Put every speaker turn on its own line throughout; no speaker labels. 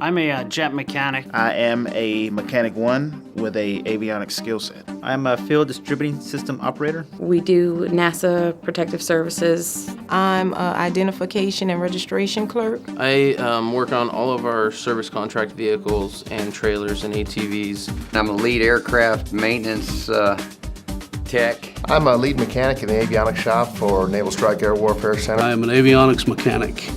I'm a jet mechanic.
I am a Mechanic 1 with a avionics skill set.
I'm a field distributing system operator.
We do NASA protective services.
I'm an identification and registration clerk.
I work on all of our service contract vehicles and trailers and ATVs.
I'm a lead aircraft maintenance tech.
I'm a lead mechanic in the avionics shop for Naval Strike Air Warfare Center.
I'm an avionics mechanic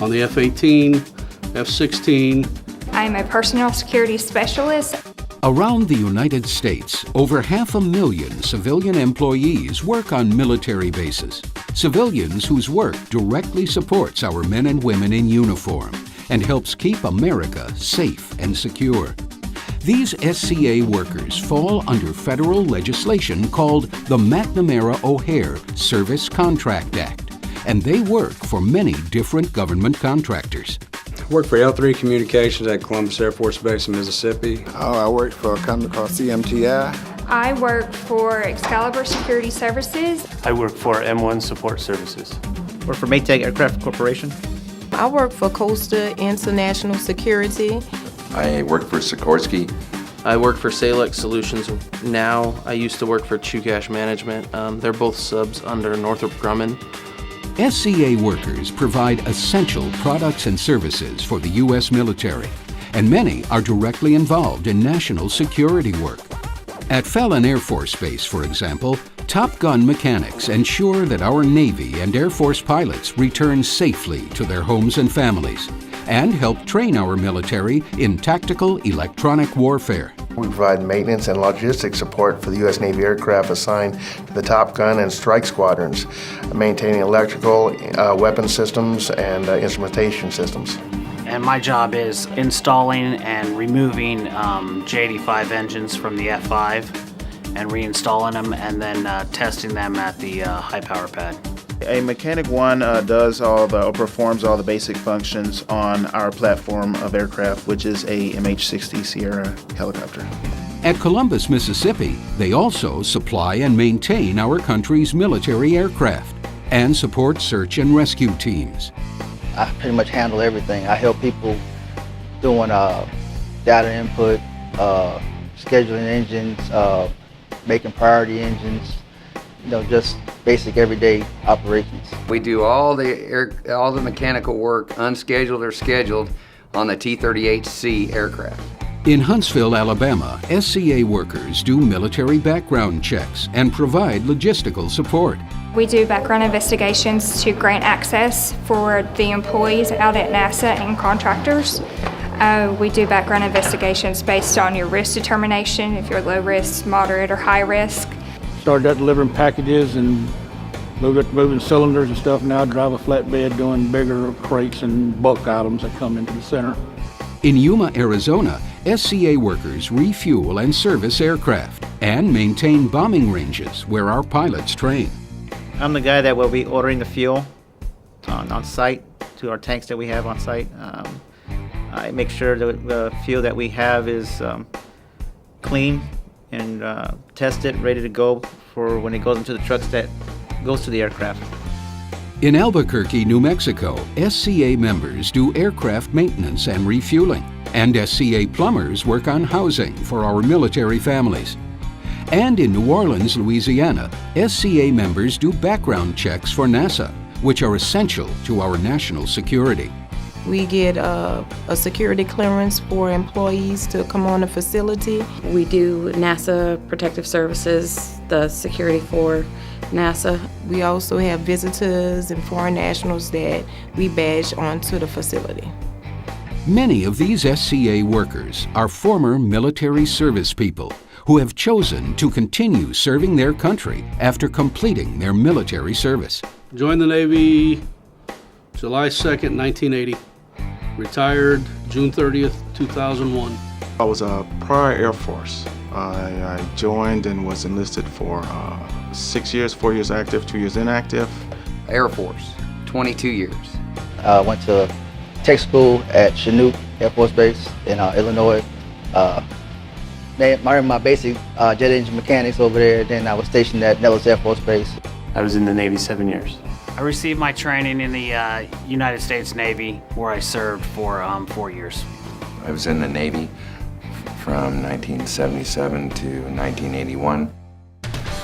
on the F-18, F-16.
I'm a personnel security specialist.
Around the United States, over 500,000 civilian employees work on military bases. Civilians whose work directly supports our men and women in uniform and helps keep America safe and secure. These SCA workers fall under federal legislation called the McNamara-O'Hare Service Contract Act, and they work for many different government contractors.
I work for L3 Communications at Columbus Air Force Base in Mississippi.
I work for a company called CMTI.
I work for Excalibur Security Services.
I work for M1 Support Services.
Work for Maytag Aircraft Corporation.
I work for Costa International Security.
I work for Sikorsky.
I work for Salix Solutions now. I used to work for Chukash Management. They're both subs under Northrop Grumman.
SCA workers provide essential products and services for the U.S. military, and many are directly involved in national security work. At Fallon Air Force Base, for example, Top Gun mechanics ensure that our Navy and Air Force pilots return safely to their homes and families, and help train our military in tactical electronic warfare.
We provide maintenance and logistics support for the U.S. Navy aircraft assigned to the Top Gun and Strike Squadrons, maintaining electrical, weapon systems, and instrumentation systems.
And my job is installing and removing J85 engines from the F5 and reinstalling them and then testing them at the high power pad.
A Mechanic 1 performs all the basic functions on our platform of aircraft, which is a MH-60 Sierra helicopter.
At Columbus, Mississippi, they also supply and maintain our country's military aircraft and support search and rescue teams.
I pretty much handle everything. I help people doing data input, scheduling engines, making priority engines, just basic everyday operations.
We do all the mechanical work, unscheduled or scheduled, on the T-38C aircraft.
In Huntsville, Alabama, SCA workers do military background checks and provide logistical support.
We do background investigations to grant access for the employees out at NASA and contractors. We do background investigations based on your risk determination, if you're low risk, moderate, or high risk.
Started out delivering packages and moving cylinders and stuff. Now I drive a flatbed doing bigger crates and bulk items that come into the center.
In Yuma, Arizona, SCA workers refuel and service aircraft and maintain bombing ranges where our pilots train.
I'm the guy that will be ordering the fuel on site to our tanks that we have on site. I make sure that the fuel that we have is clean and tested, ready to go for when it goes into the trucks that goes to the aircraft.
In Albuquerque, New Mexico, SCA members do aircraft maintenance and refueling, and SCA plumbers work on housing for our military families. And in New Orleans, Louisiana, SCA members do background checks for NASA, which are essential to our national security.
We get a security clearance for employees to come on the facility.
We do NASA protective services, the security for NASA.
We also have visitors and foreign nationals that we badge onto the facility.
Many of these SCA workers are former military service people who have chosen to continue serving their country after completing their military service.
Joined the Navy July 2nd, 1980. Retired June 30th, 2001.
I was a prior Air Force. I joined and was enlisted for 6 years, 4 years active, 2 years inactive.
Air Force, 22 years.
I went to tech school at Chinook Air Force Base in Illinois. My basic jet engine mechanics over there. Then I was stationed at Nellis Air Force Base.
I was in the Navy 7 years.
I received my training in the United States Navy, where I served for 4 years.
I was in the Navy from 1977 to 1981.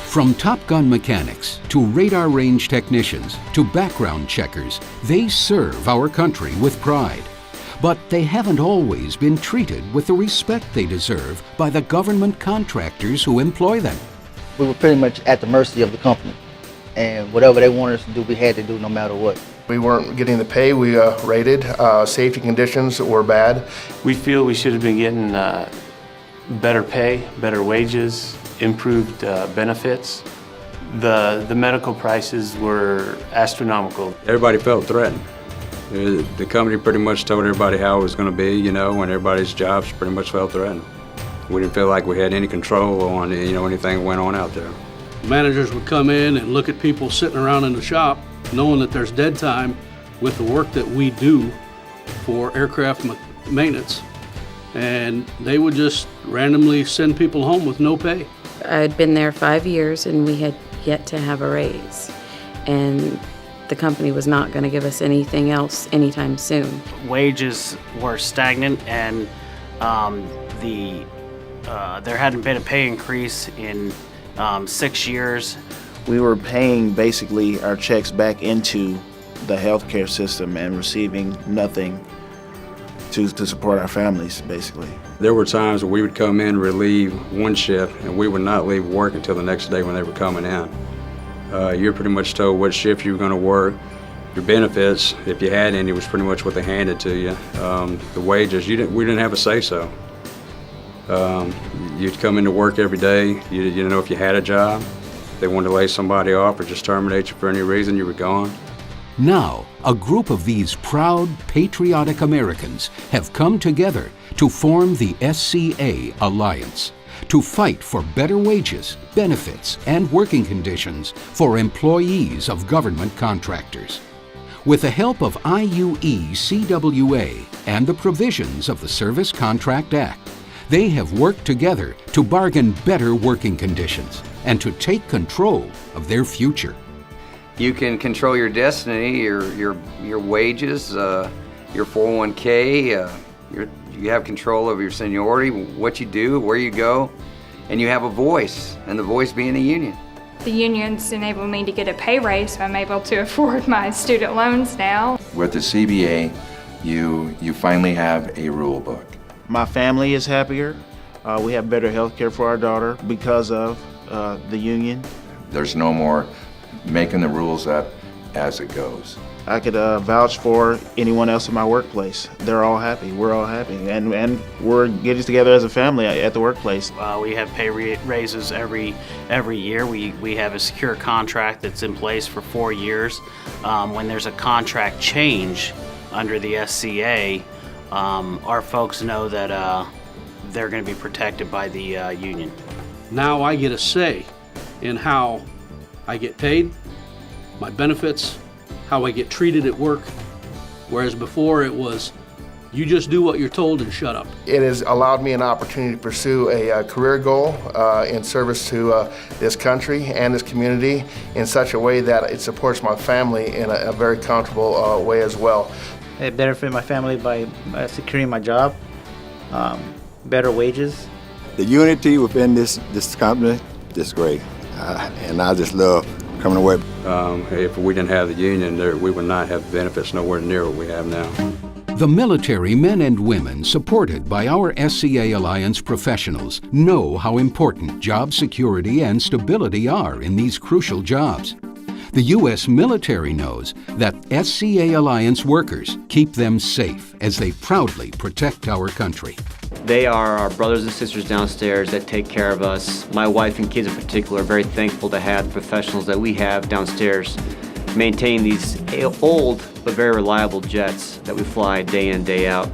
From Top Gun mechanics to radar range technicians to background checkers, they serve our country with pride. But they haven't always been treated with the respect they deserve by the government contractors who employ them.
We were pretty much at the mercy of the company, and whatever they wanted us to do, we had to do no matter what.
We weren't getting the pay we rated. Safety conditions were bad.
We feel we should have been getting better pay, better wages, improved benefits. The medical prices were astronomical.
Everybody felt threatened. The company pretty much told everybody how it was going to be, you know, and everybody's jobs pretty much felt threatened. We didn't feel like we had any control on, you know, anything that went on out there.
Managers would come in and look at people sitting around in the shop, knowing that there's dead time with the work that we do for aircraft maintenance, and they would just randomly send people home with no pay.
I had been there 5 years and we had yet to have a raise, and the company was not going to give us anything else anytime soon.
Wages were stagnant, and there hadn't been a pay increase in 6 years.
We were paying basically our checks back into the healthcare system and receiving nothing to support our families, basically.
There were times where we would come in, relieve one shift, and we would not leave work until the next day when they were coming in. You're pretty much told what shift you were going to work. Your benefits, if you had any, was pretty much what they handed to you. The wages, we didn't have a say-so. You'd come into work every day. You didn't know if you had a job. If they wanted to lay somebody off or just terminate you for any reason, you were gone.
Now, a group of these proud, patriotic Americans have come together to form the IUE-CWA Alliance, to fight for better wages, benefits, and working conditions for employees of government contractors. With the help of IUE-CWA and the provisions of the Service Contract Act, they have worked together to bargain better working conditions and to take control of their future.
You can control your destiny, your wages, your 401k. You have control of your seniority, what you do, where you go, and you have a voice, and the voice being a union.
The unions enable me to get a pay raise, so I'm able to afford my student loans now.
With the CBA, you finally have a rule book.
My family is happier. We have better health care for our daughter because of the union.
There's no more making the rules up as it goes.
I could vouch for anyone else in my workplace. They're all happy. We're all happy, and we're getting together as a family at the workplace.
We have pay raises every year. We have a secure contract that's in place for 4 years. When there's a contract change under the SCA, our folks know that they're going to be protected by the union.
Now I get a say in how I get paid, my benefits, how I get treated at work, whereas before it was, you just do what you're told and shut up.
It has allowed me an opportunity to pursue a career goal in service to this country and this community in such a way that it supports my family in a very comfortable way as well.
It benefited my family by securing my job, better wages.
The unity within this company is great, and I just love coming to work.
If we didn't have the union, we would not have benefits nowhere near what we have now.
The military men and women supported by our SCA Alliance professionals know how important job security and stability are in these crucial jobs. The U.S. military knows that SCA Alliance workers keep them safe as they proudly protect our country.
They are our brothers and sisters downstairs that take care of us. My wife and kids in particular are very thankful to have the professionals that we have downstairs maintain these old but very reliable jets that we fly day in, day out.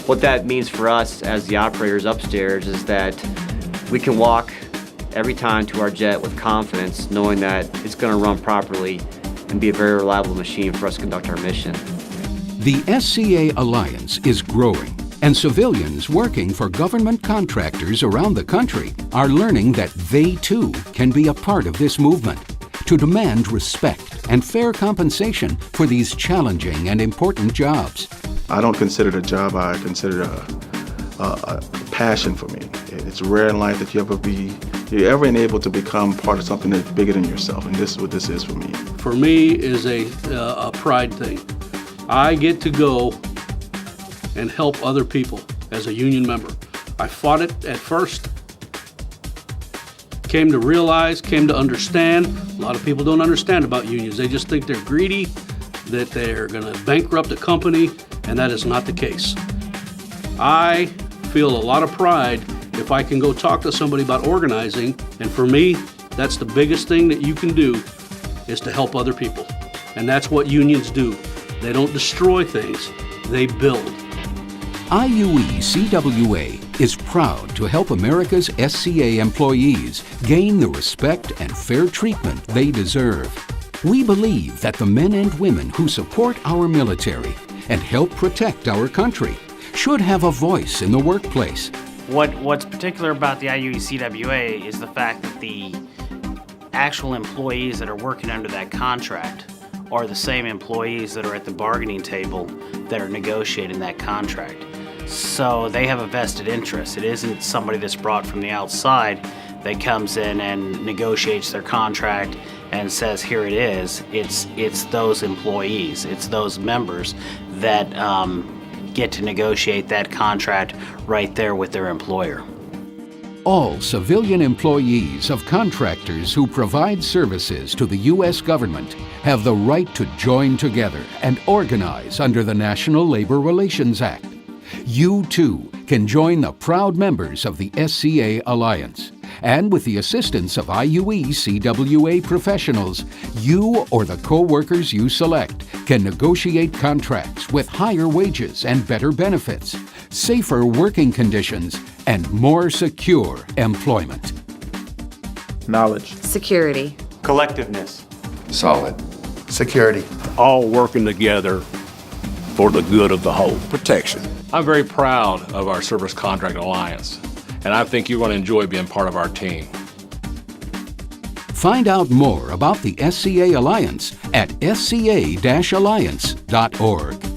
What that means for us as the operators upstairs is that we can walk every time to our jet with confidence, knowing that it's going to run properly and be a very reliable machine for us to conduct our mission.
The SCA Alliance is growing, and civilians working for government contractors around the country are learning that they too can be a part of this movement to demand respect and fair compensation for these challenging and important jobs.
I don't consider it a job. I consider it a passion for me. It's rare in life that you're ever enabled to become part of something that's bigger than yourself, and this is what this is for me.
For me is a pride thing. I get to go and help other people as a union member. I fought it at first, came to realize, came to understand. A lot of people don't understand about unions. They just think they're greedy, that they're gonna bankrupt a company, and that is not the case. I feel a lot of pride if I can go talk to somebody about organizing, and for me, that's the biggest thing that you can do, is to help other people. And that's what unions do. They don't destroy things, they build.
IUE-CWA is proud to help America's SCA employees gain the respect and fair treatment they deserve. We believe that the men and women who support our military and help protect our country should have a voice in the workplace.
What's particular about the IUE-CWA is the fact that the actual employees that are working under that contract are the same employees that are at the bargaining table that are negotiating that contract. So they have a vested interest. It isn't somebody that's brought from the outside that comes in and negotiates their contract and says, here it is. It's those employees, it's those members that get to negotiate that contract right there with their employer.
All civilian employees of contractors who provide services to the U.S. government have the right to join together and organize under the National Labor Relations Act. You too can join the proud members of the SCA Alliance. And with the assistance of IUE-CWA professionals, you or the co-workers you select can negotiate contracts with higher wages and better benefits, safer working conditions, and more secure employment.
Knowledge.
Security.
Collectiveness.
Solid.
Security.
All working together for the good of the whole.
Protection.
I'm very proud of our Service Contract Alliance, and I think you're going to enjoy being part of our team.
Find out more about the SCA Alliance at sca-alliance.org.